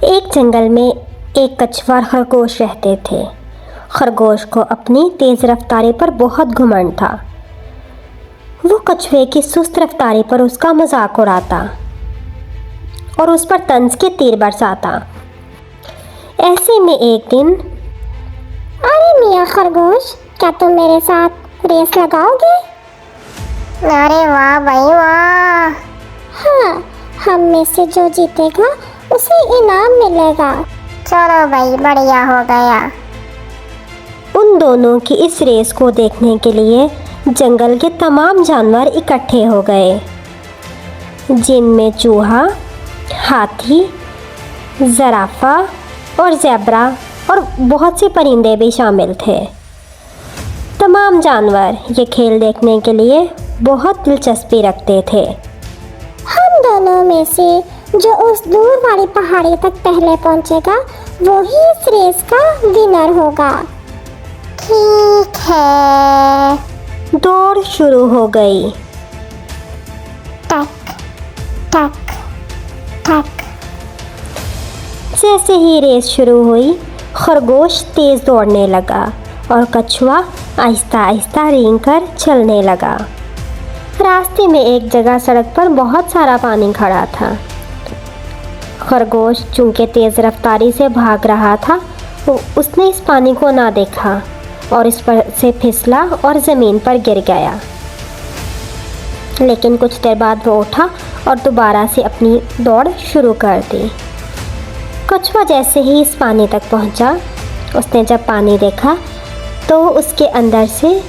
ایک جنگل میں ایک کچھوا اور خرگوش رہتے تھے۔ خرگوش کو اپنی تیز رفتاری پر بہت گھمنڈ تھا۔ وہ کچھوے کی سست رفتاری پر اس کا مذاق اڑاتا اور اس پر طنز کے تیر برساتا۔ ایسے میں ایک دن، ارے میاں خرگوش، کیا تم میرے ساتھ ریس لگاؤ گے؟ ارے واہ بھائی واہ! ہاں، ہم میں سے جو جیتے گا اسے انعام ملے گا۔ چلو بھائی، بڑھیا ہو گیا۔ ان دونوں کی اس ریس کو دیکھنے کے لیے جنگل کے تمام جانور اکٹھے ہو گئے، جن میں چوہا، ہاتھی، زرافہ اور زیبرا اور بہت سے پرندے بھی شامل تھے۔ تمام جانور یہ کھیل دیکھنے کے لیے بہت دلچسپی رکھتے تھے۔ ہم دونوں میں سے جو اس دور والی پہاڑی تک پہلے پہنچے گا وہی اس ریس کا ونر ہوگا۔ ٹھیک ہے۔ دوڑ شروع ہو گئی۔ ٹک ٹک ٹک۔ جیسے ہی ریس شروع ہوئی، خرگوش تیز دوڑنے لگا اور کچھوا آہستہ آہستہ رینگ کر چلنے لگا۔ راستے میں ایک جگہ سڑک پر بہت سارا پانی کھڑا تھا۔ خرگوش چونکہ تیز رفتاری سے بھاگ رہا تھا، اس نے اس پانی کو نہ دیکھا اور اس پر سے پھسلا اور زمین پر گر گیا۔ لیکن کچھ دیر بعد وہ اٹھا اور دوبارہ سے اپنی دوڑ شروع کر دی۔ کچھوا جیسے ہی اس پانی تک پہنچا، اس نے جب پانی دیکھا تو اس کے اندر سے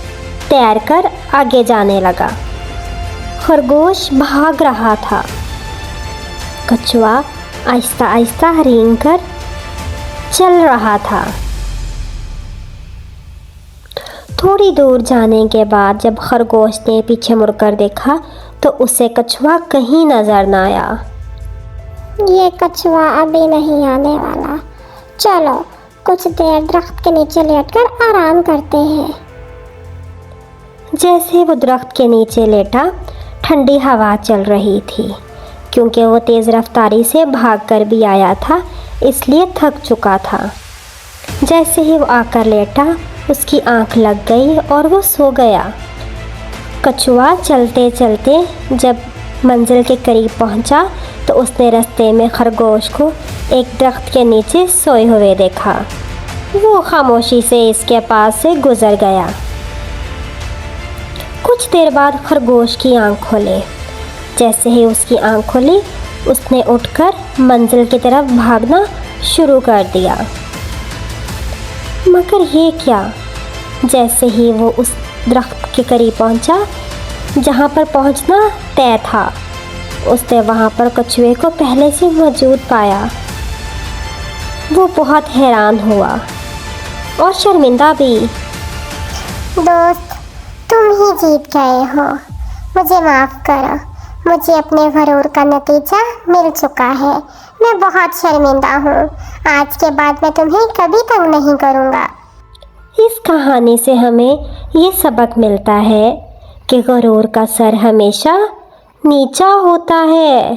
تیر کر آگے جانے لگا۔ خرگوش بھاگ رہا تھا۔ کچھوا آہستہ آہستہ رینگ کر چل رہا تھا۔ تھوڑی دور جانے کے بعد جب خرگوش نے پیچھے مڑ کر دیکھا تو اسے کچھوا کہیں نظر نہ آیا۔ یہ کچھوا ابھی نہیں آنے والا، چلو کچھ دیر درخت کے نیچے لیٹ کر آرام کرتے ہیں۔ جیسے وہ درخت کے نیچے لیٹا، ٹھنڈی ہوا چل رہی تھی۔ کیونکہ وہ تیز رفتاری سے بھاگ کر بھی آیا تھا، اس لیے تھک چکا تھا۔ جیسے ہی وہ آ کر لیٹا، اس کی آنکھ لگ گئی اور وہ سو گیا۔ کچھوا چلتے چلتے جب منزل کے قریب پہنچا تو اس نے رستے میں خرگوش کو ایک درخت کے نیچے سوئے ہوئے دیکھا۔ وہ خاموشی سے اس کے پاس سے گزر گیا۔ کچھ دیر بعد خرگوش کی آنکھ کھلے۔ جیسے ہی اس کی آنکھ کھلی، اس نے اٹھ کر منزل کی طرف بھاگنا شروع کر دیا۔ مگر یہ کیا؟ جیسے ہی وہ اس درخت کے قریب پہنچا جہاں پر پہنچنا طے تھا، اس نے وہاں پر کچھوے کو پہلے سے موجود پایا۔ وہ بہت حیران ہوا اور شرمندہ بھی۔ دوست، تم ہی جیت گئے ہو، مجھے معاف کرو۔ مجھے اپنے غرور کا نتیجہ مل چکا ہے۔ میں بہت شرمندہ ہوں۔ آج کے بعد میں تمہیں کبھی تنگ نہیں کروں گا۔ اس کہانی سے ہمیں یہ سبق ملتا ہے کہ غرور کا سر ہمیشہ نیچا ہوتا ہے۔